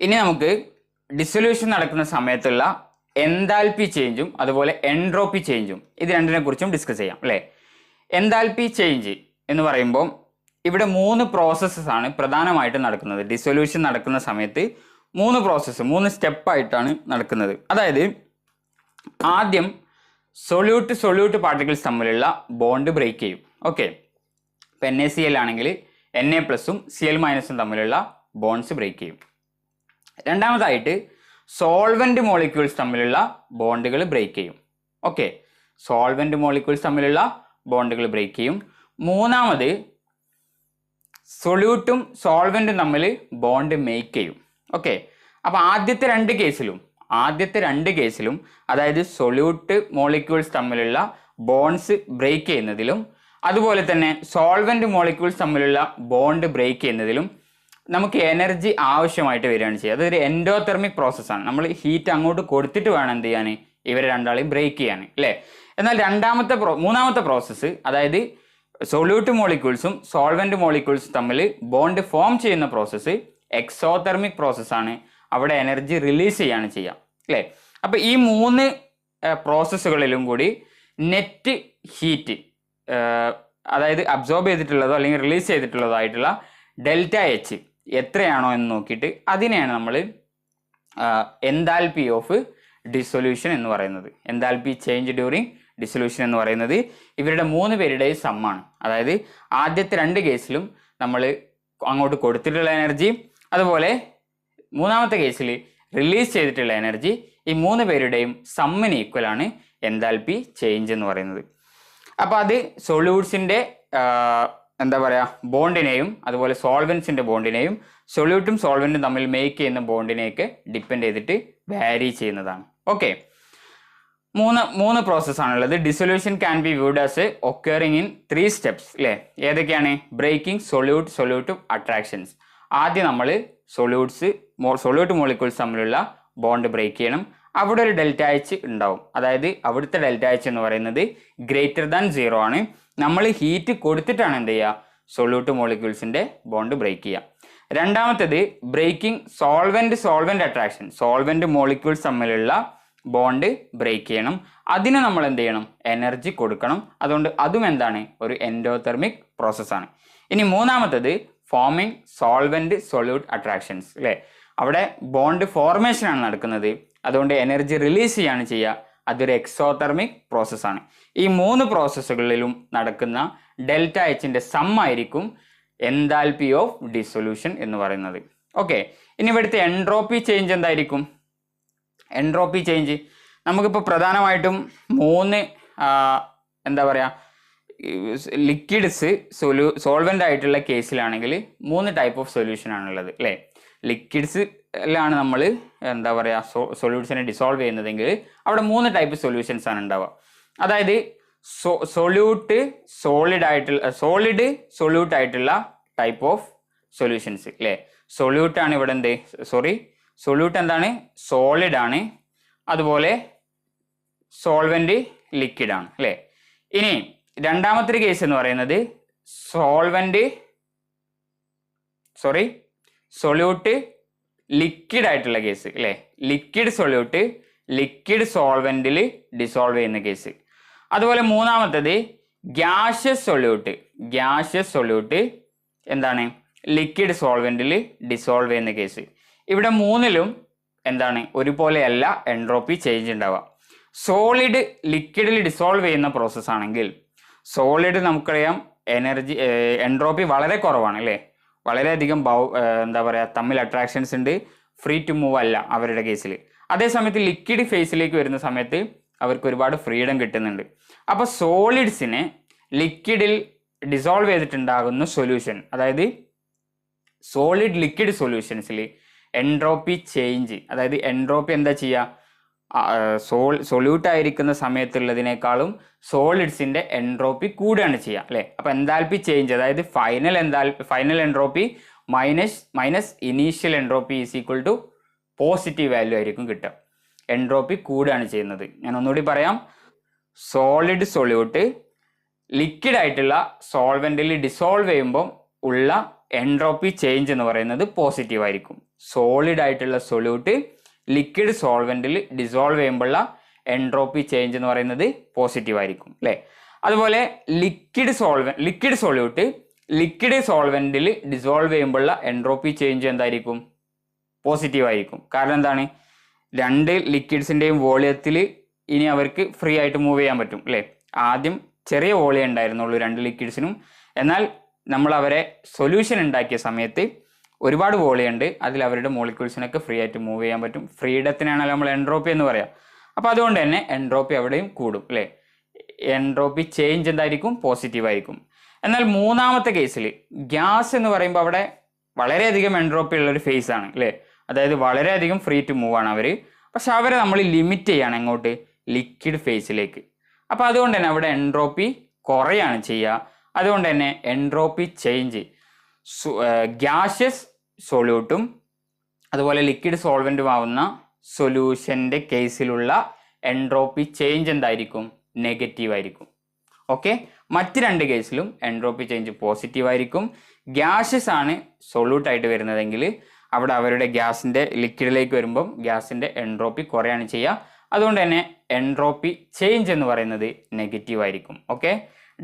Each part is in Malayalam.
ഇനി നമുക്ക് ഡിസൊല്യൂഷൻ നടക്കുന്ന സമയത്തുള്ള എൻതാൽപ്പി ചേഞ്ചും അതുപോലെ എൻട്രോപ്പി ചേഞ്ചും ഇത് രണ്ടിനെ കുറിച്ചും ഡിസ്കസ് ചെയ്യാം അല്ലേ. എൻതാൽപ്പി ചേഞ്ച് എന്ന് പറയുമ്പോൾ ഇവിടെ 3 പ്രോസസ്സസ് ആണ് പ്രധാനമായിട്ടും നടക്കുന്നത്. ഡിസൊല്യൂഷൻ നടക്കുന്ന സമയത്ത് 3 സ്റ്റെപ്പായിട്ടാണ് നടക്കുന്നത്. അതായത് ആദ്യം സൊല്യൂട്ട് പാർട്ടിക്കിൾസ് തമ്മിലുള്ള ബോണ്ട് ബ്രേക്ക് ചെയ്യും. ഓക്കെ, ഇപ്പം NaCl ആണെങ്കിൽ Na+ഉം Cl- തമ്മിലുള്ള ബോണ്ട്സ് ബ്രേക്ക് ചെയ്യും. രണ്ടാമതായിട്ട് സോൾവെന്റ് മോളിക്യൂൾസ് തമ്മിലുള്ള ബോണ്ടുകൾ ബ്രേക്ക് ചെയ്യും. ഓക്കെ, സോൾവെന്റ് മോളിക്യൂൾസ് തമ്മിലുള്ള ബോണ്ടുകൾ ബ്രേക്ക് ചെയ്യും. മൂന്നാമത് സൊല്യൂട്ടും സോൾവെന്റും തമ്മിൽ ബോണ്ട് മേക്ക് ചെയ്യും. ഓക്കെ, അപ്പോൾ ആദ്യത്തെ രണ്ട് കേസിലും അതായത് സൊല്യൂട്ട് മോളിക്യൂൾസ് തമ്മിലുള്ള ബോണ്ട്സ് ബ്രേക്ക് ചെയ്യുന്നതിലും അതുപോലെ തന്നെ സോൾവെന്റ് മോളിക്യൂൾസ് തമ്മിലുള്ള ബോണ്ട് ബ്രേക്ക് ചെയ്യുന്നതിലും നമുക്ക് എനർജി ആവശ്യമായിട്ട് വരികയാണ് ചെയ്യുക. അതൊരു എൻഡോതെർമിക് പ്രോസസ്സാണ്. നമ്മൾ ഹീറ്റ് അങ്ങോട്ട് കൊടുത്തിട്ട് വേണം എന്ത് ചെയ്യാൻ, ഇവരെ രണ്ടാളെയും ബ്രേക്ക് ചെയ്യാൻ അല്ലേ. എന്നാൽ മൂന്നാമത്തെ പ്രോസസ്സ്, അതായത് സൊല്യൂട്ട് മോളിക്യൂൾസും സോൾവെന്റ് മോളിക്യൂൾസും തമ്മിൽ ബോണ്ട് ഫോം ചെയ്യുന്ന പ്രോസസ്സ് എക്സോതെർമിക് പ്രോസസ്സാണ്. അവിടെ എനർജി റിലീസ് ചെയ്യാണ് ചെയ്യുക അല്ലേ. അപ്പോൾ ഈ 3 പ്രോസസ്സുകളിലും കൂടി നെറ്റ് ഹീറ്റ്, അതായത് അബ്സോർബ് ചെയ്തിട്ടുള്ളതോ അല്ലെങ്കിൽ റിലീസ് ചെയ്തിട്ടുള്ളതോ ആയിട്ടുള്ള ΔH എത്രയാണോ എന്ന് നോക്കിയിട്ട് അതിനെയാണ് നമ്മൾ എൻതാൽപ്പി ഓഫ് ഡിസൊല്യൂഷൻ എന്ന് പറയുന്നത്. എൻതാൽപ്പി ചേഞ്ച് ഡ്യൂറിങ് ഡിസൊല്യൂഷൻ എന്ന് പറയുന്നത് ഇവരുടെ 3 പേരുടെയും സമ്മാണ്. അതായത് ആദ്യത്തെ 2 കേസിലും നമ്മൾ അങ്ങോട്ട് കൊടുത്തിട്ടുള്ള എനർജി, അതുപോലെ മൂന്നാമത്തെ കേസിൽ റിലീസ് ചെയ്തിട്ടുള്ള എനർജി, ഈ 3 പേരുടെയും സമ്മിന് ഈക്വലാണ് എൻതാൽപ്പി ചേഞ്ച് എന്ന് പറയുന്നത്. അപ്പോൾ അത് സൊല്യൂട്ട്സിൻ്റെ ബോണ്ടിനെയും അതുപോലെ സോൾവെൻസിൻ്റെ ബോണ്ടിനെയും സൊല്യൂട്ടും സോൾവെൻറ്റും തമ്മിൽ മേക്ക് ചെയ്യുന്ന ബോണ്ടിനെയൊക്കെ ഡിപ്പെൻഡ് ചെയ്തിട്ട് വാരി ചെയ്യുന്നതാണ്. ഓക്കെ, മൂന്ന് പ്രോസസ്സാണുള്ളത്. Dissolution can be viewed as occurring in 3 steps അല്ലേ. ഏതൊക്കെയാണ്? Breaking, solute attractions. ആദ്യം നമ്മൾ സൊല്യൂട്ട് മോളിക്യൂൾസ് തമ്മിലുള്ള ബോണ്ട് ബ്രേക്ക് ചെയ്യണം. അവിടെ ഒരു ΔH ഉണ്ടാവും. അതായത് അവിടുത്തെ ΔH എന്ന് പറയുന്നത് >0 ആണ്. നമ്മൾ ഹീറ്റ് കൊടുത്തിട്ടാണ് എന്ത് ചെയ്യുക, സൊല്യൂട്ട് മോളിക്യൂൾസിൻ്റെ ബോണ്ട് ബ്രേക്ക് ചെയ്യുക. രണ്ടാമത്തേത് breaking solvent attraction. Solvent molecules തമ്മിലുള്ള ബോണ്ട് ബ്രേക്ക് ചെയ്യണം. അതിന് നമ്മൾ എന്ത് ചെയ്യണം, എനർജി കൊടുക്കണം. അതുകൊണ്ട് അതും എന്താണ്, ഒരു എൻഡോതെർമിക് പ്രോസസ്സാണ്. ഇനി മൂന്നാമത്തേത് ഫോമിംഗ് സോൾവെന്റ് സൊല്യൂട്ട് അട്രാക്ഷൻസ് അല്ലേ. അവിടെ ബോണ്ട് ഫോർമേഷനാണ് നടക്കുന്നത്. അതുകൊണ്ട് എനർജി റിലീസ് ചെയ്യാണ് ചെയ്യുക. അതൊരു എക്സോതെർമിക് പ്രോസസ്സാണ്. ഈ 3 പ്രോസസ്സുകളിലും നടക്കുന്ന ΔHന്റെ സമ്മായിരിക്കും എൻതാൽപ്പി ഓഫ് ഡിസൊല്യൂഷൻ എന്ന് പറയുന്നത്. ഓക്കെ, ഇനി ഇവിടുത്തെ എൻട്രോപ്പി ചേഞ്ച് എന്തായിരിക്കും? എൻട്രോപ്പി ചേഞ്ച് നമുക്കിപ്പോൾ പ്രധാനമായിട്ടും 3 ലിക്വിഡ്സ് സോൾവെൻ്റ് ആയിട്ടുള്ള കേസിലാണെങ്കിൽ 3 ടൈപ്പ് ഓഫ് സൊല്യൂഷൻ ആണുള്ളത് അല്ലേ. ലിക്വിഡ്സിലാണ് നമ്മൾ സൊല്യൂഷനെ ഡിസോൾവ് ചെയ്യുന്നതെങ്കിൽ അവിടെ 3 ടൈപ്പ് സൊല്യൂഷൻസ് ആണ് ഉണ്ടാവുക. അതായത് സോളിഡ് സൊല്യൂട്ട് ആയിട്ടുള്ള ടൈപ്പ് ഓഫ് സൊല്യൂഷൻസ് അല്ലേ. സൊല്യൂട്ടാണ് ഇവിടെ സൊല്യൂട്ട് എന്താണ്, സോളിഡ് ആണ്. അതുപോലെ സോൾവെന്റ് ലിക്വിഡ് ആണ് അല്ലേ. ഇനി രണ്ടാമത്തെ കേസ് എന്ന് പറയുന്നത് സൊല്യൂട്ട് ലിക്വിഡ് ആയിട്ടുള്ള കേസ് അല്ലേ. ലിക്വിഡ് സൊല്യൂട്ട് ലിക്വിഡ് സോൾവെന്റിൽ ഡിസോൾവ് ചെയ്യുന്ന കേസ്. അതുപോലെ മൂന്നാമത്തേത് ഗ്യാഷ്യസ് സൊല്യൂട്ട് എന്താണ്, ലിക്വിഡ് സോൾവെന്റിൽ ഡിസോൾവ് ചെയ്യുന്ന കേസ്. ഇവിടെ 3ലും ഒരുപോലെയല്ല എൻട്രോപ്പി ചേഞ്ച് ഉണ്ടാവുക. സോളിഡ് ലിക്വിഡിൽ ഡിസോൾവ് ചെയ്യുന്ന പ്രോസസ്സ് ആണെങ്കിൽ സോളിഡ് നമുക്കറിയാം എൻട്രോപ്പി വളരെ കുറവാണ് അല്ലേ. വളരെയധികം തമ്മിൽ അട്രാക്ഷൻസ് ഉണ്ട്, ഫ്രീ ടു മൂവ് അല്ല അവരുടെ കേസിൽ. അതേസമയത്ത് ലിക്വിഡ് ഫേസിലേക്ക് വരുന്ന സമയത്ത് അവർക്ക് ഒരുപാട് ഫ്രീഡം കിട്ടുന്നുണ്ട്. അപ്പോൾ സോളിഡ്സിനെ ലിക്വിഡിൽ ഡിസോൾവ് ചെയ്തിട്ടുണ്ടാകുന്ന സൊല്യൂഷൻ, അതായത് സോളിഡ് ലിക്വിഡ് സൊല്യൂഷൻസിൽ എൻട്രോപ്പി ചേഞ്ച്, അതായത് എൻട്രോപ്പി എന്താ ചെയ്യുക, സൊല്യൂട്ട് ആയിരിക്കുന്ന സമയത്തുള്ളതിനേക്കാളും സോളിഡ്സിന്റെ എൻട്രോപ്പി കൂടുകയാണ് ചെയ്യുക അല്ലേ. അപ്പോൾ എൻതാൽപ്പി ചേഞ്ച്, അതായത് final entropy minus initial entropy is equal to positive value ആയിരിക്കും കിട്ടുക. എൻട്രോപ്പി കൂടുകയാണ് ചെയ്യുന്നത്. ഞാൻ ഒന്നുകൂടി പറയാം, സോളിഡ് സൊല്യൂട്ട് ലിക്വിഡ് ആയിട്ടുള്ള സോൾവെന്റിൽ ഡിസോൾവ് ചെയ്യുമ്പോൾ ഉള്ള എൻട്രോപ്പി ചേഞ്ച് എന്ന് പറയുന്നത് പോസിറ്റീവ് ആയിരിക്കും. സോളിഡ് ആയിട്ടുള്ള സൊല്യൂട്ട് ലിക്വിഡ് സോൾവെന്റിൽ ഡിസോൾവ് ചെയ്യുമ്പോഴുള്ള എൻട്രോപ്പി ചേഞ്ച് എന്ന് പറയുന്നത് പോസിറ്റീവ് ആയിരിക്കും അല്ലേ. അതുപോലെ ലിക്വിഡ് സൊല്യൂട്ട് ലിക്വിഡ് സോൾവെന്റിൽ ഡിസോൾവ് ചെയ്യുമ്പോഴുള്ള എൻട്രോപ്പി ചേഞ്ച് എന്തായിരിക്കും? പോസിറ്റീവ് ആയിരിക്കും. കാരണം എന്താണ്? രണ്ട് ലിക്വിഡ്സിൻ്റെയും വോളിയത്തിൽ ഇനി അവർക്ക് ഫ്രീ ആയിട്ട് മൂവ് ചെയ്യാൻ പറ്റും അല്ലേ. ആദ്യം ചെറിയ വോളിയം ഉണ്ടായിരുന്നുള്ളൂ രണ്ട് ലിക്വിഡ്സിനും, എന്നാൽ നമ്മൾ അവരെ സൊല്യൂഷൻ ഉണ്ടാക്കിയ സമയത്ത് ഒരുപാട് വോളിയം ഉണ്ട്, അതിൽ അവരുടെ മോളിക്യൂൾസിനൊക്കെ ഫ്രീ ആയിട്ട് മൂവ് ചെയ്യാൻ പറ്റും. ഫ്രീഡത്തിനാണല്ലോ നമ്മൾ എൻട്രോപ്പി എന്ന് പറയാം. അപ്പോൾ അതുകൊണ്ട് തന്നെ എൻട്രോപ്പി അവിടെയും കൂടും അല്ലേ. എൻട്രോപ്പി ചേഞ്ച് എന്തായിരിക്കും? പോസിറ്റീവ് ആയിരിക്കും. എന്നാൽ മൂന്നാമത്തെ കേസിൽ ഗ്യാസ് എന്ന് പറയുമ്പോൾ അവിടെ വളരെയധികം എൻട്രോപ്പി ഉള്ളൊരു ഫേസ് ആണ് അല്ലേ. അതായത് വളരെയധികം ഫ്രീ ടു മൂവ് ആണ് അവർ. പക്ഷെ അവരെ നമ്മൾ ലിമിറ്റ് ചെയ്യാണ് എങ്ങോട്ട്? ലിക്വിഡ് ഫേസിലേക്ക്. അപ്പോൾ അതുകൊണ്ട് തന്നെ അവിടെ എൻട്രോപ്പി കുറയാണ് ചെയ്യുക. അതുകൊണ്ട് തന്നെ എൻട്രോപ്പി ചേഞ്ച് ഗ്യാഷ്യസ് സൊല്യൂട്ടും അതുപോലെ ലിക്വിഡ് സോൾവെൻറ്റും ആവുന്ന സൊല്യൂഷൻ്റെ കേസിലുള്ള എൻട്രോപ്പി ചേഞ്ച് എന്തായിരിക്കും? നെഗറ്റീവ് ആയിരിക്കും. ഓക്കെ, മറ്റ് രണ്ട് കേസിലും എൻട്രോപ്പി ചേഞ്ച് പോസിറ്റീവ് ആയിരിക്കും. ഗ്യാഷ്യസ് ആണ് സൊല്യൂട്ടായിട്ട് വരുന്നതെങ്കിൽ അവിടെ അവരുടെ ഗ്യാസിൻ്റെ ലിക്വിഡിലേക്ക് വരുമ്പം ഗ്യാസിൻ്റെ എൻട്രോപ്പി കുറയാണ് ചെയ്യുക. അതുകൊണ്ട് തന്നെ എൻട്രോപ്പി ചേഞ്ച് എന്ന് പറയുന്നത് നെഗറ്റീവ് ആയിരിക്കും. ഓക്കെ,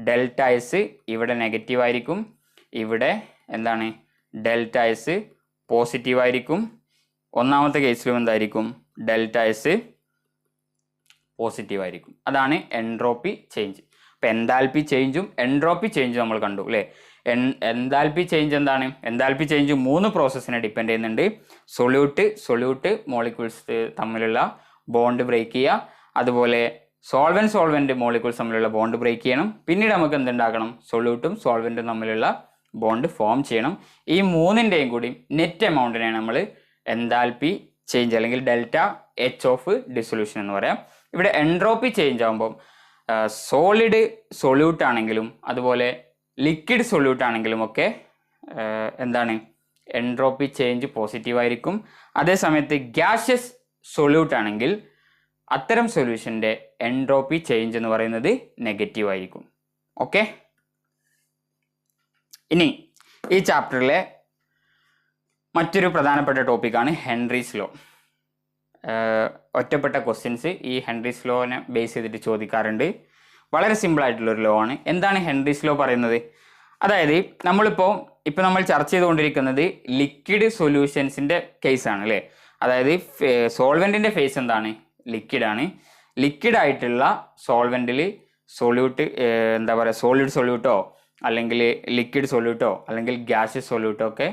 ഡെൽറ്റ എസ് ഇവിടെ നെഗറ്റീവ് ആയിരിക്കും, ഇവിടെ എന്താണ്? ഡെൽറ്റ എസ് പോസിറ്റീവ് ആയിരിക്കും. ഒന്നാമത്തെ കേസിലും എന്തായിരിക്കും? ഡെൽറ്റ എസ് പോസിറ്റീവ് ആയിരിക്കും. അതാണ് എൻട്രോപ്പി ചേഞ്ച്. അപ്പോൾ എൻതാൽപ്പി ചേഞ്ചും എൻട്രോപ്പി ചേഞ്ചും നമ്മൾ കണ്ടു അല്ലേ. എൻതാൽപ്പി ചേഞ്ച് എന്താണ്? എൻതാൽപ്പി ചേഞ്ച് 3 പ്രോസസ്സിനെ ഡിപ്പെൻഡ് ചെയ്യുന്നുണ്ട്. സൊല്യൂട്ട് മോളിക്യൂൾസ് തമ്മിലുള്ള ബോണ്ട് ബ്രേക്ക് ചെയ്യുക, അതുപോലെ സോൾവെന്റ് മോളിക്യൂൾസ് തമ്മിലുള്ള ബോണ്ട് ബ്രേക്ക് ചെയ്യണം, പിന്നീട് നമുക്ക് എന്തുണ്ടാക്കണം? സൊല്യൂട്ടും സോൾവെന്റും തമ്മിലുള്ള ബോണ്ട് ഫോം ചെയ്യണം. ഈ മൂന്നിൻ്റെയും കൂടി നെറ്റ് എമൗണ്ടിനെയാണ് നമ്മൾ എൻതാൽപ്പി ചേഞ്ച് അല്ലെങ്കിൽ ഡെൽറ്റ എച്ച് ഓഫ് ഡിസൊല്യൂഷൻ എന്ന് പറയാം. ഇവിടെ എൻട്രോപ്പി ചേഞ്ച് ആകുമ്പോൾ സോളിഡ് സൊല്യൂട്ട് ആണെങ്കിലും അതുപോലെ ലിക്വിഡ് സൊല്യൂട്ട് ആണെങ്കിലും ഒക്കെ എന്താണ്? എൻട്രോപ്പി ചേഞ്ച് പോസിറ്റീവ് ആയിരിക്കും. അതേസമയത്ത് ഗ്യാഷ്യസ് സൊല്യൂട്ട് ആണെങ്കിൽ അത്തരം സൊല്യൂഷൻ്റെ എൻട്രോപ്പി ചേഞ്ച് എന്ന് പറയുന്നത് നെഗറ്റീവ് ആയിരിക്കും. ഓക്കെ, ഇനി ഈ ചാപ്റ്ററിലെ മറ്റൊരു പ്രധാനപ്പെട്ട ടോപ്പിക്കാണ് ഹെൻറീസ് ലോ. ഒറ്റപ്പെട്ട ക്വസ്റ്റ്യൻസ് ഈ ഹെൻറീസ് ലോനെ ബേസ് ചെയ്തിട്ട് ചോദിക്കാറുണ്ട്. വളരെ സിമ്പിൾ ആയിട്ടുള്ളൊരു ലോ ആണ്. എന്താണ് ഹെൻറീസ് ലോ പറയുന്നത്? അതായത് ഇപ്പോൾ നമ്മൾ ചർച്ച ചെയ്തുകൊണ്ടിരിക്കുന്നത് ലിക്വിഡ് സൊല്യൂഷൻസിൻ്റെ കേസാണ് അല്ലേ. അതായത് സോൾവെൻറ്റിൻ്റെ ഫേസ് എന്താണ്? ലിക്വിഡാണ്. ലിക്വിഡ് ആയിട്ടുള്ള സോൾവെൻറ്റിൽ സൊല്യൂട്ട് എന്താ പറയുക, സോളിഡ് സൊല്യൂട്ടോ അല്ലെങ്കിൽ ലിക്വിഡ് സൊല്യൂട്ടോ അല്ലെങ്കിൽ ഗ്യാഷ്യസ് സൊല്യൂട്ടോ ഒക്കെ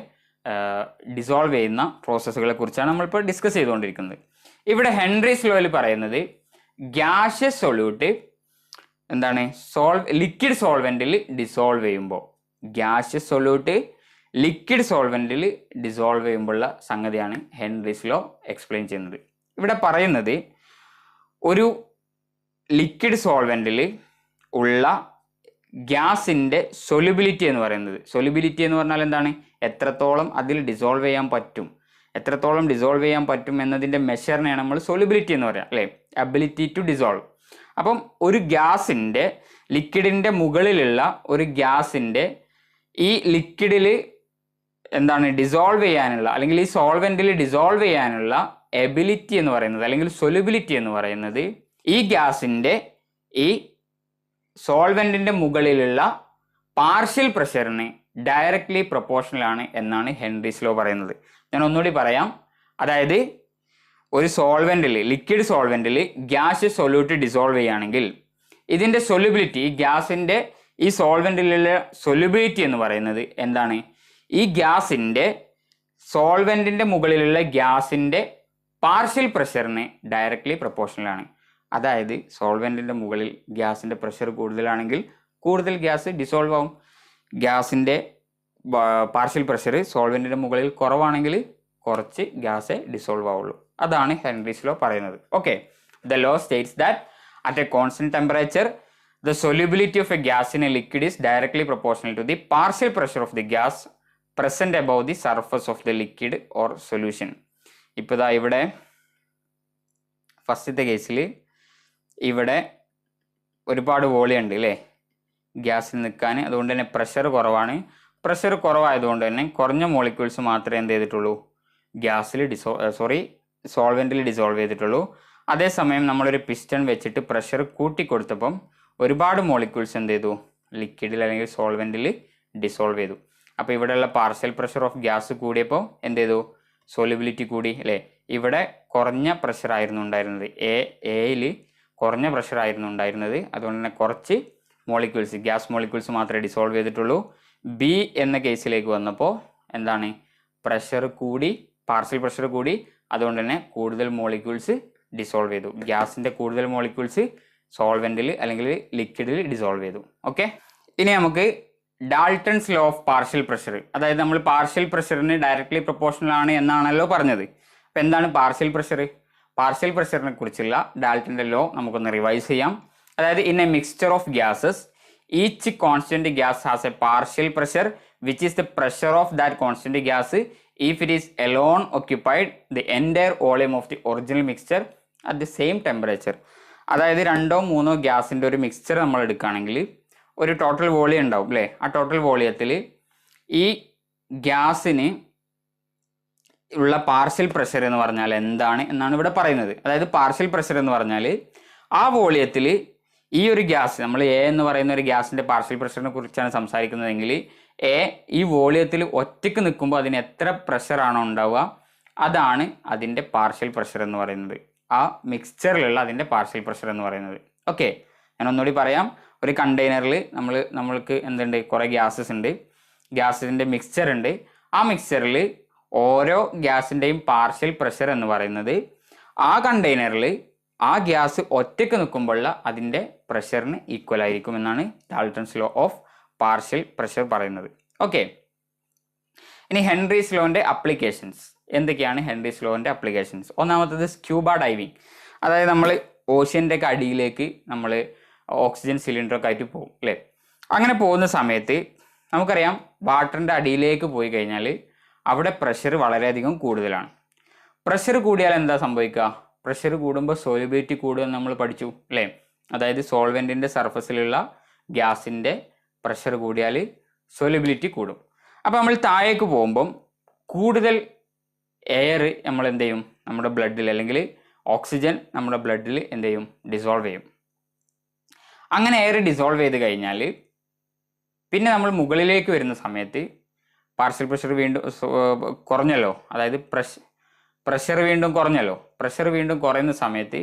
ഡിസോൾവ് ചെയ്യുന്ന പ്രോസസ്സുകളെ കുറിച്ചാണ് നമ്മളിപ്പോൾ ഡിസ്കസ് ചെയ്തുകൊണ്ടിരിക്കുന്നത്. ഇവിടെ ഹെൻറീസ് ലോയിൽ പറയുന്നത് ഗ്യാഷ്യസ് സൊല്യൂട്ട് എന്താണ്? ലിക്വിഡ് സോൾവെൻറ്റിൽ ഡിസോൾവ് ചെയ്യുമ്പോൾ, ഗ്യാഷ്യസ് സൊല്യൂട്ട് ലിക്വിഡ് സോൾവെൻറ്റിൽ ഡിസോൾവ് ചെയ്യുമ്പോഴുള്ള സംഗതിയാണ് ഹെൻറീസ് ലോ എക്സ്പ്ലെയിൻ ചെയ്യുന്നത്. ഇവിടെ പറയുന്നത് ഒരു ലിക്വിഡ് സോൾവെൻറ്റിൽ ഉള്ള ഗ്യാസിൻ്റെ സൊല്യൂബിലിറ്റി എന്ന് പറയുന്നത്, സൊല്യൂബിലിറ്റി എന്ന് പറഞ്ഞാൽ എന്താണ്? എത്രത്തോളം അതിൽ ഡിസോൾവ് ചെയ്യാൻ പറ്റും എന്നതിൻ്റെ മെഷറിനെയാണ് നമ്മൾ സൊല്യൂബിലിറ്റി എന്ന് പറയാം അല്ലേ. Ability to dissolve. അപ്പം ഒരു ഗ്യാസിൻ്റെ, ലിക്വിഡിൻ്റെ മുകളിലുള്ള ഒരു ഗ്യാസിൻ്റെ ഈ ലിക്വിഡിൽ എന്താണ് ഡിസോൾവ് ചെയ്യാനുള്ള അല്ലെങ്കിൽ ഈ സോൾവെൻറ്റിൽ ഡിസോൾവ് ചെയ്യാനുള്ള എബിലിറ്റി എന്ന് പറയുന്നത് അല്ലെങ്കിൽ സൊല്യൂബിലിറ്റി എന്ന് പറയുന്നത് ഈ ഗ്യാസിൻ്റെ ഈ സോൾവെൻറ്റിൻ്റെ മുകളിലുള്ള പാർഷ്യൽ പ്രഷറിന് ഡയറക്റ്റ്ലി പ്രൊപ്പോർഷണൽ ആണ് എന്നാണ് ഹെൻറീസ് ലോ പറയുന്നത്. ഞാൻ ഒന്നുകൂടി പറയാം. അതായത് ഒരു സോൾവെൻറ്റിൽ, ലിക്വിഡ് സോൾവെൻറ്റിൽ ഗ്യാസ് സൊല്യൂട്ട് ഡിസോൾവ് ചെയ്യുകയാണെങ്കിൽ ഇതിൻ്റെ സൊല്യൂബിലിറ്റി, ഗ്യാസിൻ്റെ ഈ സോൾവെൻറ്റിലുള്ള സൊല്യൂബിലിറ്റി എന്ന് പറയുന്നത് എന്താണ്? ഈ ഗ്യാസിൻ്റെ സോൾവെൻറ്റിൻ്റെ മുകളിലുള്ള ഗ്യാസിൻ്റെ പാർഷ്യൽ പ്രഷറിന് ഡയറക്റ്റ്ലി പ്രൊപ്പോർഷണൽ ആണ്. അതായത് സോൾവെൻറ്റിൻ്റെ മുകളിൽ ഗ്യാസിൻ്റെ പ്രഷർ കൂടുതലാണെങ്കിൽ കൂടുതൽ ഗ്യാസ് ഡിസോൾവ് ആവും. ഗ്യാസിൻ്റെ പാർഷ്യൽ പ്രഷർ സോൾവെൻറ്റിൻ്റെ മുകളിൽ കുറവാണെങ്കിൽ കുറച്ച് ഗ്യാസേ ഡിസോൾവ് ആവുള്ളൂ. അതാണ് ഹെൻറീസ് ലോ പറയുന്നത്. Okay, the law States that at A constant temperature the solubility of a gas in a liquid is directly proportional to the partial pressure of the gas present above the surface of the liquid or solution. ഇപ്പോൾ ദാ ഇവിടെ ഫസ്റ്റത്തെ കേസിൽ ഇവിടെ ഒരുപാട് വോളിയം ഉണ്ട് അല്ലേ ഗ്യാസിൽ നിൽക്കാൻ. അതുകൊണ്ട് തന്നെ പ്രഷർ കുറവാണ്. പ്രഷർ കുറവായതുകൊണ്ട് തന്നെ കുറഞ്ഞ മോളിക്യൂൾസ് മാത്രമേ എന്ത് ചെയ്തിട്ടുള്ളൂ? സോൾവെന്റിൽ ഡിസോൾവ് ചെയ്തിട്ടുള്ളൂ. അതേസമയം നമ്മളൊരു പിസ്റ്റൺ വെച്ചിട്ട് പ്രഷർ കൂട്ടി കൊടുത്തപ്പം ഒരുപാട് മോളിക്യൂൾസ് എന്ത് ചെയ്തു, ലിക്വിഡിൽ അല്ലെങ്കിൽ സോൾവെന്റിൽ ഡിസോൾവ് ചെയ്തു. അപ്പോൾ ഇവിടെയുള്ള പാർഷ്യൽ പ്രഷർ ഓഫ് ഗ്യാസ് കൂടിയപ്പോൾ എന്ത് ചെയ്തു, സോലിബിലിറ്റി കൂടി അല്ലേ. ഇവിടെ കുറഞ്ഞ പ്രഷർ ആയിരുന്നു ഉണ്ടായിരുന്നത്, എയിൽ കുറഞ്ഞ പ്രഷർ ആയിരുന്നു ഉണ്ടായിരുന്നത്. അതുകൊണ്ട് തന്നെ കുറച്ച് മോളിക്യൂൾസ്, ഗ്യാസ് മോളിക്യൂൾസ് മാത്രമേ ഡിസോൾവ് ചെയ്തിട്ടുള്ളൂ. ബി എന്ന കേസിലേക്ക് വന്നപ്പോൾ എന്താണ്, പ്രഷർ കൂടി, പാർഷ്യൽ പ്രഷർ കൂടി, അതുകൊണ്ട് തന്നെ കൂടുതൽ മോളിക്യൂൾസ് ഡിസോൾവ് ചെയ്തു. ഗ്യാസിൻ്റെ കൂടുതൽ മോളിക്യൂൾസ് സോൾവെന്റിൽ അല്ലെങ്കിൽ ലിക്വിഡിൽ ഡിസോൾവ് ചെയ്തു. ഓക്കെ, ഇനി നമുക്ക് Dalton's law of partial pressure, അതായത് നമ്മൾ പാർഷ്യൽ പ്രഷറിന് ഡയറക്ട്ലി പ്രൊപ്പോർഷണൽ ആണ് എന്നാണല്ലോ പറഞ്ഞത്. അപ്പം എന്താണ് പാർഷ്യൽ പ്രഷർ? പാർഷ്യൽ പ്രഷറിനെ കുറിച്ചുള്ള ഡാൾട്ടന്റെ ലോ നമുക്കൊന്ന് റിവൈസ് ചെയ്യാം. അതായത് in A mixture of gases each constant gas has A partial pressure which is the pressure of that constant gas if it is alone occupied the entire volume of the original mixture at the same temperature. അതായത് 2 or 3 ഗ്യാസിൻ്റെ ഒരു മിക്സ്ചർ നമ്മൾ എടുക്കുകയാണെങ്കിൽ ഒരു ടോട്ടൽ വോളിയം ഉണ്ടാവും അല്ലേ. ആ ടോട്ടൽ വോളിയത്തിൽ ഈ ഗ്യാസിന് ഉള്ള പാർഷ്യൽ പ്രഷർ എന്ന് പറഞ്ഞാൽ എന്താണ് എന്നാണ് ഇവിടെ പറയുന്നത്. അതായത് പാർഷ്യൽ പ്രഷർ എന്ന് പറഞ്ഞാൽ ആ വോളിയത്തിൽ ഈ ഒരു ഗ്യാസ്, നമ്മൾ എ എന്ന് പറയുന്ന ഒരു ഗ്യാസിൻ്റെ പാർഷ്യൽ പ്രഷറിനെ കുറിച്ചാണ് സംസാരിക്കുന്നതെങ്കിൽ ഈ വോളിയത്തിൽ ഒറ്റയ്ക്ക് നിൽക്കുമ്പോൾ അതിന് എത്ര പ്രഷറാണോ ഉണ്ടാവുക അതാണ് അതിൻ്റെ പാർഷ്യൽ പ്രഷർ എന്ന് പറയുന്നത്. ആ മിക്സ്ചറിലുള്ള അതിൻ്റെ പാർഷ്യൽ പ്രഷർ എന്ന് പറയുന്നത്. ഓക്കെ, ഞാൻ ഒന്നുകൂടി പറയാം. ഒരു കണ്ടെയ്നറിൽ നമ്മൾക്ക് എന്തുണ്ട്, കുറേ ഗ്യാസസ് ഉണ്ട്, ഗ്യാസിൻ്റെ മിക്സ്ചർ ഉണ്ട്. ആ മിക്സ്ചറിൽ ഓരോ ഗ്യാസിൻ്റെയും പാർഷ്യൽ പ്രഷർ എന്ന് പറയുന്നത് ആ കണ്ടെയ്നറിൽ ആ ഗ്യാസ് ഒറ്റയ്ക്ക് നിൽക്കുമ്പോഴുള്ള അതിൻ്റെ പ്രഷറിന് ഈക്വൽ ആയിരിക്കും എന്നാണ് Dalton's law of partial pressure പറയുന്നത്. ഓക്കെ, ഇനി ഹെൻറീസ് ലോൻ്റെ അപ്ലിക്കേഷൻസ് എന്തൊക്കെയാണ്? ഹെൻറീസ് ലോൻ്റെ അപ്ലിക്കേഷൻസ്, ഒന്നാമത്തത് സ്ക്യൂബ ഡൈവിങ്. അതായത് നമ്മൾ ഓഷ്യൻ്റെ ഒക്കെ അടിയിലേക്ക് നമ്മൾ ഓക്സിജൻ സിലിണ്ടറൊക്കെ ആയിട്ട് പോകും അല്ലേ. അങ്ങനെ പോകുന്ന സമയത്ത് നമുക്കറിയാം വാട്ടറിൻ്റെ അടിയിലേക്ക് പോയി കഴിഞ്ഞാൽ അവിടെ പ്രഷർ വളരെയധികം കൂടുതലാണ്. പ്രഷർ കൂടിയാൽ എന്താ സംഭവിക്കുക? പ്രഷർ കൂടുമ്പോൾ സോലിബിലിറ്റി കൂടുമെന്ന് നമ്മൾ പഠിച്ചു അല്ലേ. അതായത് സോൾവെൻറ്റിൻ്റെ സർഫസിലുള്ള ഗ്യാസിൻ്റെ പ്രഷർ കൂടിയാൽ സോലിബിലിറ്റി കൂടും. അപ്പോൾ നമ്മൾ താഴേക്ക് പോകുമ്പം കൂടുതൽ എയർ നമ്മൾ എന്ത് ചെയ്യും, നമ്മുടെ ബ്ലഡിൽ അല്ലെങ്കിൽ ഓക്സിജൻ നമ്മുടെ ബ്ലഡിൽ എന്ത് ചെയ്യും, ഡിസോൾവ് ചെയ്യും. അങ്ങനെ എയർ ഡിസോൾവ് ചെയ്ത് കഴിഞ്ഞാൽ പിന്നെ നമ്മൾ മുകളിലേക്ക് വരുന്ന സമയത്ത് പാർഷ്യൽ പ്രഷർ വീണ്ടും കുറഞ്ഞല്ലോ, അതായത് പ്രഷർ വീണ്ടും കുറഞ്ഞല്ലോ. പ്രഷർ വീണ്ടും കുറയുന്ന സമയത്ത്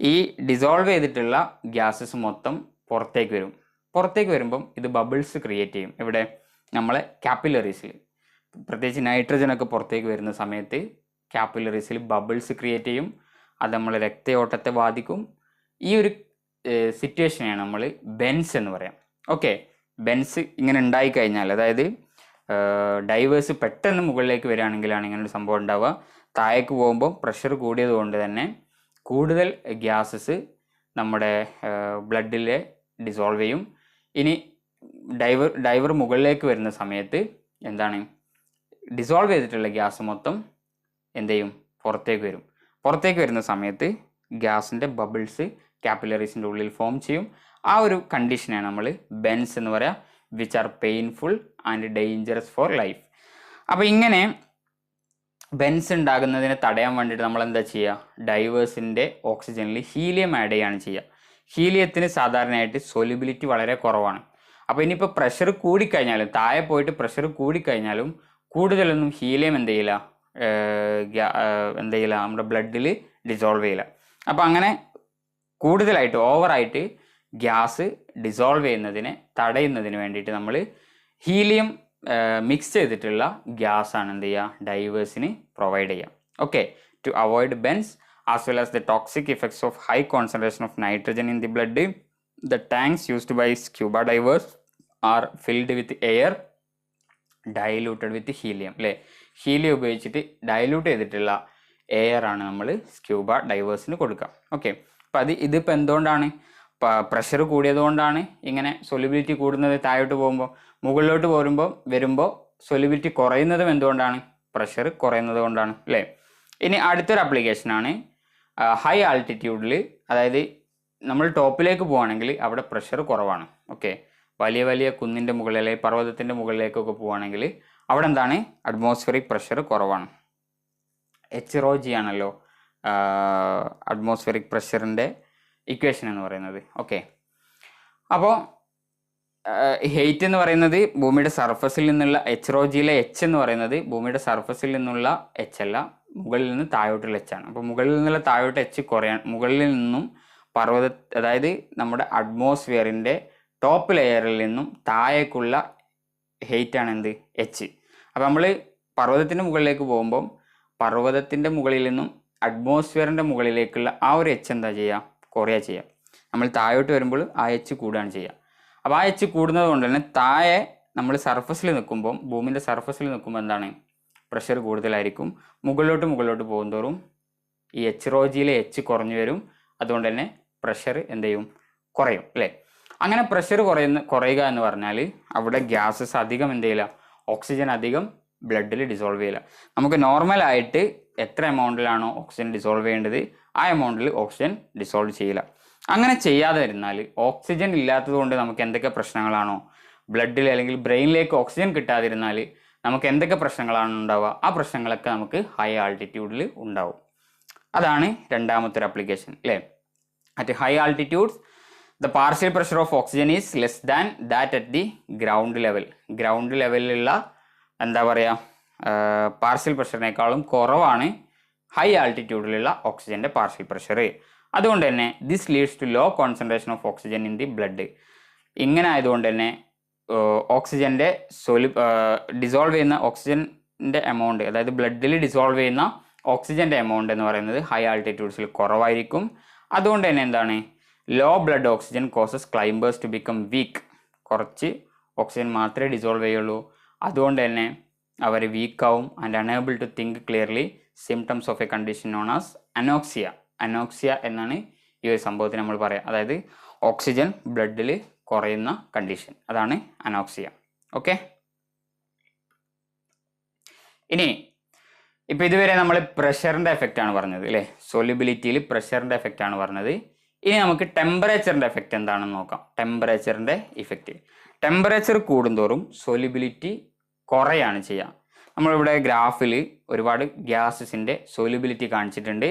ഈ ഡിസോൾവ് ചെയ്തിട്ടുള്ള ഗ്യാസസ് മൊത്തം പുറത്തേക്ക് വരും. പുറത്തേക്ക് വരുമ്പം ഇത് ബബിൾസ് ക്രിയേറ്റ് ചെയ്യും. ഇവിടെ നമ്മളെ കാപ്പിലറീസിൽ, പ്രത്യേകിച്ച് നൈട്രജനൊക്കെ പുറത്തേക്ക് വരുന്ന സമയത്ത് കാപ്പിലറീസിൽ ബബിൾസ് ക്രിയേറ്റ് ചെയ്യും. അത് നമ്മൾ രക്തയോട്ടത്തെ ബാധിക്കും. ഈ ഒരു സിറ്റുവേഷനെയാണ് നമ്മൾ ബെൻസ് എന്ന് പറയാം. ഓക്കെ, ബെൻസ് ഇങ്ങനെ ഉണ്ടായിക്കഴിഞ്ഞാൽ, അതായത് ഡൈവേഴ്സ് പെട്ടെന്ന് മുകളിലേക്ക് വരികയാണെങ്കിലാണ് ഇങ്ങനൊരു സംഭവം ഉണ്ടാവുക. താഴേക്ക് പോകുമ്പോൾ പ്രഷർ കൂടിയത് കൊണ്ട് തന്നെ കൂടുതൽ ഗ്യാസസ് നമ്മുടെ ബ്ലഡിൽ ഡിസോൾവ് ചെയ്യും. ഇനി ഡൈവർ മുകളിലേക്ക് വരുന്ന സമയത്ത് എന്താണ്, ഡിസോൾവ് ചെയ്തിട്ടുള്ള ഗ്യാസ് മൊത്തം എന്ത് ചെയ്യും, പുറത്തേക്ക് വരും. പുറത്തേക്ക് വരുന്ന സമയത്ത് ഗ്യാസിൻ്റെ ബബിൾസ് കാപ്പിലറീസിൻ്റെ ഉള്ളിൽ ഫോം ചെയ്യും. ആ ഒരു കണ്ടീഷനാണ് നമ്മൾ ബെൻസ് എന്ന് പറയുക, which are painful and dangerous four life. അപ്പോൾ ഇങ്ങനെ ബെൻസ് ഉണ്ടാകുന്നതിനെ തടയാൻ വേണ്ടിയിട്ട് നമ്മൾ എന്താ ചെയ്യുക, ഡൈവേഴ്സിൻ്റെ ഓക്സിജനിൽ ഹീലിയം ആഡ് ചെയ്യുകയാണ് ചെയ്യുക. ഹീലിയത്തിന് സാധാരണയായിട്ട് സോലിബിലിറ്റി വളരെ കുറവാണ്. അപ്പോൾ ഇനിയിപ്പോൾ പ്രഷർ കൂടിക്കഴിഞ്ഞാലും, താഴെ പോയിട്ട് പ്രഷർ കൂടിക്കഴിഞ്ഞാലും കൂടുതലൊന്നും ഹീലിയം എന്ത് ചെയ്യില്ല, നമ്മുടെ ബ്ലഡിൽ ഡിസോൾവ് ചെയ്യില്ല. അപ്പോൾ അങ്ങനെ കൂടുതലായിട്ട് ഓവറായിട്ട് ഗ്യാസ് ഡിസോൾവ് ചെയ്യുന്നതിനെ തടയുന്നതിന് വേണ്ടിയിട്ട് നമ്മൾ ഹീലിയം മിക്സ് ചെയ്തിട്ടുള്ള ഗ്യാസ് ആണ് എന്ത് ചെയ്യുക, ഡൈവേഴ്സിന് പ്രൊവൈഡ് ചെയ്യുക. Okay, to avoid bends as well as the toxic effects of high concentration of nitrogen in the blood, the tanks used by scuba divers are filled with air diluted with helium. അല്ലേ, ഹീലിയം ഉപയോഗിച്ചിട്ട് ഡൈല്യൂട്ട് ചെയ്തിട്ടുള്ള എയർ ആണ് നമ്മൾ സ്ക്യൂബ ഡൈവേഴ്സിന് കൊടുക്കുക. ഓക്കെ, അപ്പോൾ ഇതിപ്പോൾ എന്തുകൊണ്ടാണ്, പ്രഷർ കൂടിയതുകൊണ്ടാണ് ഇങ്ങനെ സൊല്യൂബിലിറ്റി കൂടുന്നത്. താഴോട്ട് പോകുമ്പോൾ മുകളിലോട്ട് വരുമ്പോൾ സൊല്യൂബിലിറ്റി കുറയുന്നതും എന്തുകൊണ്ടാണ്, പ്രഷർ കുറയുന്നത് കൊണ്ടാണ് അല്ലേ. ഇനി അടുത്തൊരു ആപ്ലിക്കേഷനാണ് ഹൈ ആൾട്ടിറ്റ്യൂഡിൽ, അതായത് നമ്മൾ ടോപ്പിലേക്ക് പോവുകയാണെങ്കിൽ അവിടെ പ്രഷർ കുറവാണ്. ഓക്കെ, വലിയ വലിയ കുന്നിൻ്റെ മുകളിൽ അല്ലെങ്കിൽ പർവ്വതത്തിൻ്റെ മുകളിലേക്കൊക്കെ പോവുകയാണെങ്കിൽ അവിടെ എന്താണ്, അറ്റ്മോസ്ഫിയറിക് പ്രഷർ കുറവാണ്. എച്ച് റോ ജി ആണല്ലോ അറ്റ്മോസ്ഫിയറിക് പ്രഷറിൻ്റെ ഇക്വേഷൻ എന്ന് പറയുന്നത്. ഓക്കെ, അപ്പോൾ ഹെയ്റ്റ് എന്ന് പറയുന്നത് ഭൂമിയുടെ സർഫസിൽ നിന്നുള്ള എച്ച് റോ ജിയിലെ എച്ച് എന്ന് പറയുന്നത് ഭൂമിയുടെ സർഫസിൽ നിന്നുള്ള എച്ച് അല്ല, മുകളിൽ നിന്ന് താഴോട്ടുള്ള എച്ച് ആണ്. അപ്പോൾ മുകളിൽ നിന്നുള്ള താഴോട്ട് എച്ച് കുറയാൻ, മുകളിൽ നിന്നും അതായത് നമ്മുടെ അറ്റ്മോസ്ഫിയറിൻ്റെ ടോപ്പ് ലെയറിൽ നിന്നും താഴേക്കുള്ള ഹെയ്റ്റ് ആണ് എന്ത്, എച്ച്. അപ്പോൾ നമ്മൾ പർവ്വതത്തിൻ്റെ മുകളിലേക്ക് പോകുമ്പം പർവ്വതത്തിൻ്റെ മുകളിൽ നിന്നും അറ്റ്മോസ്ഫിയറിൻ്റെ മുകളിലേക്കുള്ള ആ ഒരു എച്ച് എന്താ ചെയ്യുക, കുറയുക ചെയ്യുക. നമ്മൾ താഴോട്ട് വരുമ്പോൾ ആ എച്ച് കൂടുകയാണ് ചെയ്യുക. അപ്പോൾ ആ എച്ച് കൂടുന്നത് കൊണ്ട് തന്നെ താഴെ നമ്മൾ സർഫസിൽ നിൽക്കുമ്പം, ഭൂമിൻ്റെ സർഫസിൽ നിൽക്കുമ്പോൾ എന്താണ്, പ്രഷർ കൂടുതലായിരിക്കും. മുകളിലോട്ട് പോകുന്തോറും ഈ എച്ച് റോ ജിയിലെ എച്ച് കുറഞ്ഞു വരും. അതുകൊണ്ട് തന്നെ പ്രഷർ എന്ത് ചെയ്യും, കുറയും അല്ലേ. അങ്ങനെ പ്രഷർ കുറയുക എന്ന് പറഞ്ഞാൽ അവിടെ ഗ്യാസസ് അധികം എന്ത് ചെയ്യില്ല, ഓക്സിജൻ അധികം ബ്ലഡിൽ ഡിസോൾവ് ചെയ്യില്ല. നമുക്ക് നോർമലായിട്ട് എത്ര എമൗണ്ടിലാണോ ഓക്സിജൻ ഡിസോൾവ് ചെയ്യേണ്ടത് ആ എമൗണ്ടിൽ ഓക്സിജൻ ഡിസോൾവ് ചെയ്യില്ല. അങ്ങനെ ചെയ്യാതെ ഇരുന്നാൽ ഓക്സിജൻ ഇല്ലാത്തത് കൊണ്ട് നമുക്ക് എന്തൊക്കെ പ്രശ്നങ്ങളാണോ ബ്ലഡിൽ അല്ലെങ്കിൽ ബ്രെയിനിലേക്ക് ഓക്സിജൻ കിട്ടാതിരുന്നാൽ നമുക്ക് എന്തൊക്കെ പ്രശ്നങ്ങളാണ് ഉണ്ടാവുക, ആ പ്രശ്നങ്ങളൊക്കെ നമുക്ക് ഹൈ ആൾട്ടിറ്റ്യൂഡിൽ ഉണ്ടാവും. അതാണ് രണ്ടാമത്തെ ഒരു ആപ്ലിക്കേഷൻ അല്ലേ. At high altitudes the partial pressure of oxygen is less than that at the ground level. Ground ലെവലിലുള്ള എന്താ പറയുക, പാർഷ്യൽ പ്രഷറിനേക്കാളും കുറവാണ് ഹൈ ആൾട്ടിറ്റ്യൂഡിലുള്ള ഓക്സിജൻ്റെ പാർഷ്യൽ പ്രഷർ. അതുകൊണ്ട് തന്നെ this leads to low concentration of oxygen in the blood. ഇങ്ങനെ ആയതുകൊണ്ട് തന്നെ ഓക്സിജൻ്റെ ഡിസോൾവ് ചെയ്യുന്ന ഓക്സിജൻ്റെ എമൗണ്ട്, അതായത് ബ്ലഡിൽ ഡിസോൾവ് ചെയ്യുന്ന ഓക്സിജൻ്റെ എമൗണ്ട് എന്ന് പറയുന്നത് ഹൈ ആൾട്ടിറ്റ്യൂഡ്സിൽ കുറവായിരിക്കും. അതുകൊണ്ട് തന്നെ എന്താണ്, low blood oxygen causes climbers to become weak. കുറച്ച് ഓക്സിജൻ മാത്രമേ ഡിസോൾവ് ചെയ്യുള്ളൂ. അതുകൊണ്ട് തന്നെ അവർ വീക്കാവും and unable to think clearly. Symptoms of a condition known as anoxia. Anoxia എന്നാണ് ഈ ഒരു സംഭവത്തിന് നമ്മൾ പറയാം. അതായത് ഓക്സിജൻ ബ്ലഡിൽ കുറയുന്ന കണ്ടീഷൻ, അതാണ് അനോക്സിയ. ഓക്കെ, ഇനി ഇപ്പം ഇതുവരെ നമ്മൾ പ്രഷറിൻ്റെ എഫക്റ്റ് ആണ് പറഞ്ഞത് അല്ലേ, സോല്യൂബിലിറ്റിയിൽ പ്രഷറിൻ്റെ എഫക്റ്റ് ആണ് പറഞ്ഞത്. ഇനി നമുക്ക് ടെമ്പറേച്ചറിൻ്റെ എഫക്റ്റ് എന്താണെന്ന് നോക്കാം. ടെമ്പറേച്ചറിൻ്റെ ഇഫക്റ്റ്, ടെമ്പറേച്ചർ കൂടുന്തോറും സോല്യൂബിലിറ്റി കുറയാണ് ചെയ്യുക. നമ്മളിവിടെ ഗ്രാഫിൽ ഒരുപാട് ഗ്യാസസിൻ്റെ സോല്യൂബിലിറ്റി കാണിച്ചിട്ടുണ്ട്.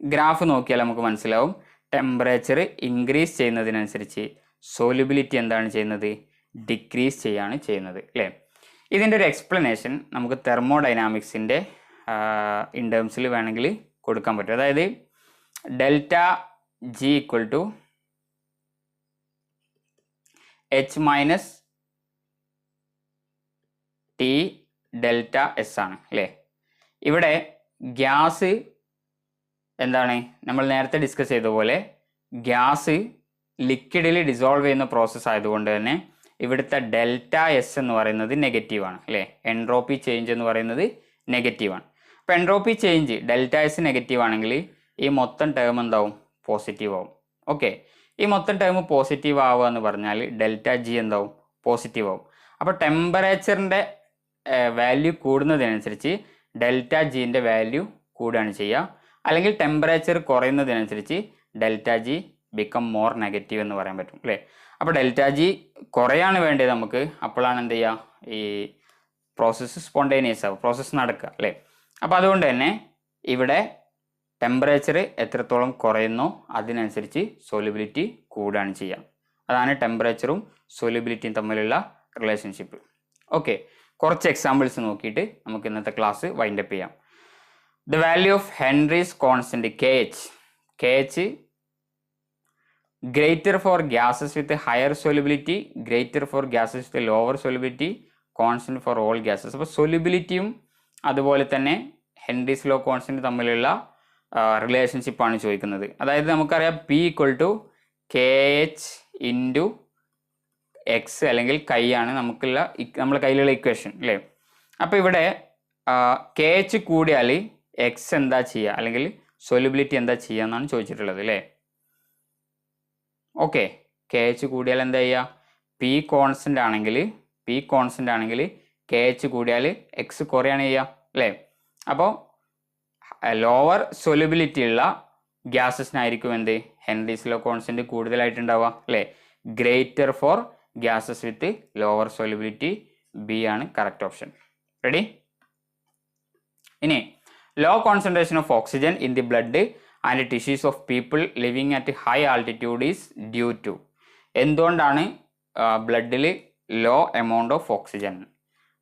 ഗ്രാഫ് നോക്കിയാൽ നമുക്ക് മനസ്സിലാവും ടെമ്പറേച്ചർ ഇൻക്രീസ് ചെയ്യുന്നതിനനുസരിച്ച് സോല്യൂബിലിറ്റി എന്താണ് ചെയ്യുന്നത്, ഡിക്രീസ് ചെയ്യാണ് ചെയ്യുന്നത് അല്ലേ. ഇതിൻ്റെ ഒരു എക്സ്പ്ലനേഷൻ നമുക്ക് തെർമോഡൈനാമിക്സിൻ്റെ ഇൻ ടേംസിൽ വേണമെങ്കിൽ കൊടുക്കാൻ പറ്റും. അതായത് delta G equal to H minus T delta S ആണ് അല്ലേ. ഇവിടെ ഗ്യാസ് എന്താണ്, നമ്മൾ നേരത്തെ ഡിസ്കസ് ചെയ്ത പോലെ ഗ്യാസ് ലിക്വിഡിൽ ഡിസോൾവ് ചെയ്യുന്ന പ്രോസസ്സ് ആയതുകൊണ്ട് തന്നെ ഇവിടുത്തെ ഡെൽറ്റ എസ് എന്ന് പറയുന്നത് നെഗറ്റീവാണ് അല്ലേ. എൻട്രോപ്പി ചേഞ്ച് എന്ന് പറയുന്നത് നെഗറ്റീവാണ്. അപ്പോൾ entropy change delta S negative ആണെങ്കിൽ ഈ മൊത്തം ടേം എന്താവും, പോസിറ്റീവ് ആവും. ഓക്കെ, ഈ മൊത്തം ടേം പോസിറ്റീവ് ആവുക എന്ന് പറഞ്ഞാൽ ഡെൽറ്റ ജി എന്താവും, പോസിറ്റീവ് ആവും. അപ്പോൾ ടെമ്പറേച്ചറിൻ്റെ വാല്യൂ കൂടുന്നതിനനുസരിച്ച് ഡെൽറ്റ ജിൻ്റെ വാല്യൂ കൂടുകയാണ് ചെയ്യുക. അല്ലെങ്കിൽ ടെമ്പറേച്ചർ കുറയുന്നതിനനുസരിച്ച് delta G become more negative എന്ന് പറയാൻ പറ്റും അല്ലേ. അപ്പോൾ ഡെൽറ്റ ജി കുറയാണ് വേണ്ടത് നമുക്ക്, അപ്പോഴാണ് എന്ത് ചെയ്യുക, ഈ പ്രോസസ്സ് സ്പോണ്ടേനിയസ് ആവും, പ്രോസസ്സ് നടക്കുക അല്ലേ. അപ്പോൾ അതുകൊണ്ട് തന്നെ ഇവിടെ ടെമ്പറേച്ചർ എത്രത്തോളം കുറയുന്നോ അതിനനുസരിച്ച് സോല്യൂബിലിറ്റി കൂടുകയാണ് ചെയ്യുക. അതാണ് ടെമ്പറേച്ചറും സോല്യൂബിലിറ്റിയും തമ്മിലുള്ള റിലേഷൻഷിപ്പ്. ഓക്കെ, കുറച്ച് എക്സാമ്പിൾസ് നോക്കിയിട്ട് നമുക്ക് ഇന്നത്തെ ക്ലാസ് വൈൻഡപ്പ് ചെയ്യാം. The value of Henry's constant KH greater for gases with a higher solubility, greater for gases with a lower solubility, constant for all gases. അപ്പോൾ സൊല്യൂബിലിറ്റിയും അതുപോലെ തന്നെ ഹെൻറീസ് ലോ കോൺസ്റ്റന്റ് തമ്മിലുള്ള റിലേഷൻഷിപ്പാണ് ചോദിക്കുന്നത്. അതായത് നമുക്കറിയാം P equal to KH into X അല്ലെങ്കിൽ കൈ ആണ് നമ്മുടെ കയ്യിലുള്ള ഇക്വേഷൻ അല്ലേ. അപ്പോൾ ഇവിടെ KH കൂടിയാൽ എക്സ് എന്താ ചെയ്യുക, അല്ലെങ്കിൽ സൊല്യൂബിലിറ്റി എന്താ ചെയ്യുക എന്നാണ് ചോദിച്ചിട്ടുള്ളത് അല്ലേ. ഓക്കെ, KH കൂടിയാൽ എന്താ ചെയ്യുക, P കോൺസ്റ്റൻ്റ് ആണെങ്കിൽ KH കൂടിയാൽ എക്സ് കുറയാണ് ചെയ്യുക അല്ലേ. അപ്പോൾ ലോവർ സൊല്യൂബിലിറ്റി ഉള്ള ഗ്യാസസിനായിരിക്കും എന്ത്, ഹെൻറീസ് ലോ കോൺസ്റ്റന്റ് കൂടുതലായിട്ടുണ്ടാവുക അല്ലേ. Greater for gases with lower solubility, B ആണ് കറക്റ്റ് ഓപ്ഷൻ. റെഡി. ഇനി low concentration of oxygen in the blood and tissues of people living at high altitude is due to. എന്തുകൊണ്ടാണ് ബ്ലഡിൽ ലോ എമൗണ്ട് ഓഫ് ഓക്സിജൻ?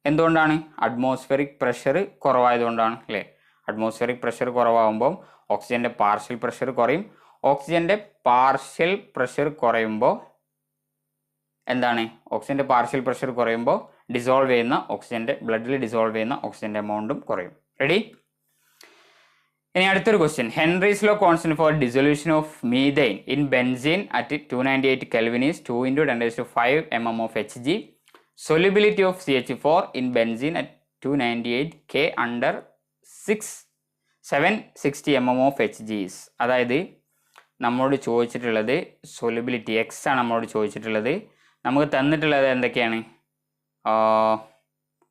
എന്തുകൊണ്ടാണ്? അറ്റ്മോസ്ഫിയറിക് പ്രഷർ കുറവായതുകൊണ്ടാണ് അല്ലേ. അറ്റ്മോസ്ഫിയറിക് പ്രഷർ കുറവാകുമ്പോൾ ഓക്സിജൻ്റെ പാർഷ്യൽ പ്രഷർ കുറയും. ഓക്സിജൻ്റെ പാർഷ്യൽ പ്രഷർ കുറയുമ്പോൾ എന്താണ്? ഓക്സിജൻ്റെ പാർഷ്യൽ പ്രഷർ കുറയുമ്പോൾ ഡിസോൾവ് ചെയ്യുന്ന ഓക്സിജൻ്റെ ബ്ലഡിൽ ഡിസോൾവ് ചെയ്യുന്ന ഓക്സിജൻ്റെ എമൗണ്ടും കുറയും. റെഡി? ഇനി അടുത്തൊരു question. Henry's law constant for dissolution of methane in benzene at 298 Kelvin is 2 × 10⁵ mm of Hg. Solubility of CH4 in benzene at 298 K under 760 mm of Hg is. അതായത് നമ്മളോട് ചോദിച്ചിട്ടുള്ളത് സൊല്യൂബിലിറ്റി എക്സ് ആണ് നമ്മളോട് ചോദിച്ചിട്ടുള്ളത്. നമുക്ക് തന്നിട്ടുള്ളത് എന്തൊക്കെയാണ്?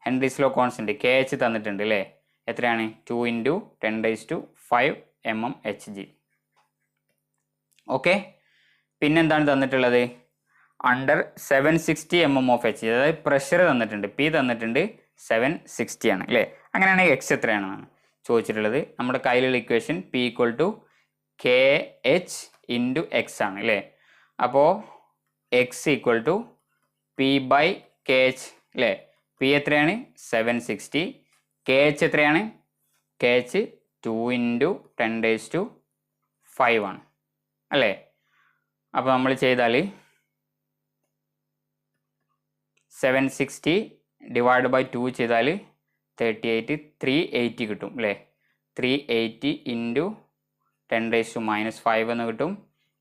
ഹെൻറീസ് ലോ കോൺസ്റ്റന്റ് KH തന്നിട്ടുണ്ട് അല്ലേ. എത്രയാണ്? 2 × 10⁵ mm Hg. ഓക്കെ. പിന്നെന്താണ് തന്നിട്ടുള്ളത്? Under 760 mm of Hg. അതായത് പ്രഷർ തന്നിട്ടുണ്ട്, പി തന്നിട്ടുണ്ട് 760 ആണ് അല്ലേ. അങ്ങനെയാണെങ്കിൽ എക്സ് എത്രയാണെന്നാണ് ചോദിച്ചിട്ടുള്ളത്. നമ്മുടെ കയ്യിലുള്ള equation P equal to KH × X ആണ് അല്ലേ. അപ്പോൾ എക്സ് ഈക്വൽ ടു P/KH അല്ലേ. പി എത്രയാണ്? 760. KH എത്രയാണ്? KH 2 × 10⁵ ആണ് അല്ലേ. അപ്പോൾ നമ്മൾ ചെയ്താൽ 760 / 2 ചെയ്താൽ 38, 380 കിട്ടും അല്ലേ. 380 × 10⁻⁻5 എന്ന് കിട്ടും.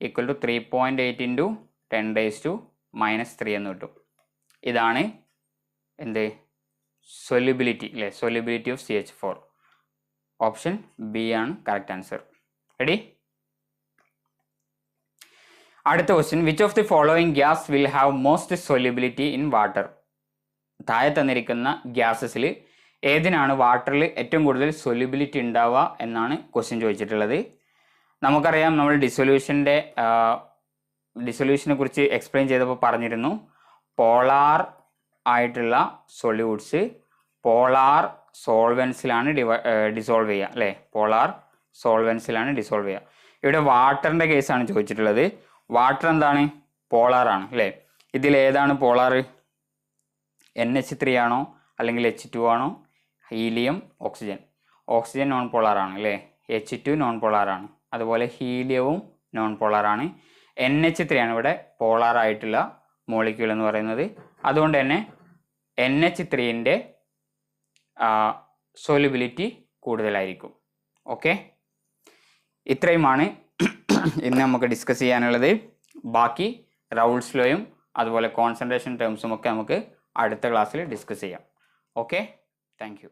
ഈക്വൽ ടു 3.8 × 10⁻³ എന്ന് കിട്ടും. ഇതാണ് എന്ത്? സൊല്യൂബിലിറ്റി അല്ലേ. Solubility of CH4. Option B ആണ് കറക്റ്റ് ആൻസർ. റെഡി? അടുത്ത question. Which of the following gas will have most solubility in water? താഴെ തന്നിരിക്കുന്ന ഗ്യാസസിൽ ഏതിനാണ് വാട്ടറിൽ ഏറ്റവും കൂടുതൽ സൊല്യൂബിലിറ്റി ഉണ്ടാവുക എന്നാണ് ക്വസ്റ്റ്യൻ ചോദിച്ചിട്ടുള്ളത്. നമുക്കറിയാം, നമ്മൾ ഡിസൊല്യൂഷനെ കുറിച്ച് എക്സ്പ്ലെയിൻ ചെയ്തപ്പോൾ പറഞ്ഞിരുന്നു, പോളാർ ആയിട്ടുള്ള സൊല്യൂട്ട്സ് പോളാർ സോൾവെൻസിലാണ് ഡിസോൾവ് ചെയ്യുക അല്ലേ. പോളാർ സോൾവെൻസിലാണ് ഡിസോൾവ് ചെയ്യുക. ഇവിടെ വാട്ടറിൻ്റെ കേസാണ് ചോദിച്ചിട്ടുള്ളത്. വാട്ടർ എന്താണ്? പോളാറാണ് അല്ലേ. ഇതിലേതാണ് പോളാർ? NH3 ആണോ അല്ലെങ്കിൽ H2 ആണോ? Helium, oxygen. ഓക്സിജൻ നോൺ പോളാറാണ് അല്ലേ. H2 non പോളാറാണ്. അതുപോലെ ഹീലിയവും നോൺ പോളാറാണ്. NH3 ആണ് ഇവിടെ പോളാറായിട്ടുള്ള മോളിക്യൂൾ എന്ന് പറയുന്നത്. അതുകൊണ്ട് തന്നെ NH3ൻ്റെ സൊല്യൂബിലിറ്റി കൂടുതലായിരിക്കും. ഓക്കെ, ഇത്രയുമാണ് ഇന്ന് നമുക്ക് ഡിസ്കസ് ചെയ്യാനുള്ളത്. ബാക്കി റൗൾസ് ലോയും അതുപോലെ കോൺസെൻട്രേഷൻ ടേംസും ഒക്കെ നമുക്ക് അടുത്ത ക്ലാസ്സിൽ ഡിസ്കസ് ചെയ്യാം. Okay, thank you.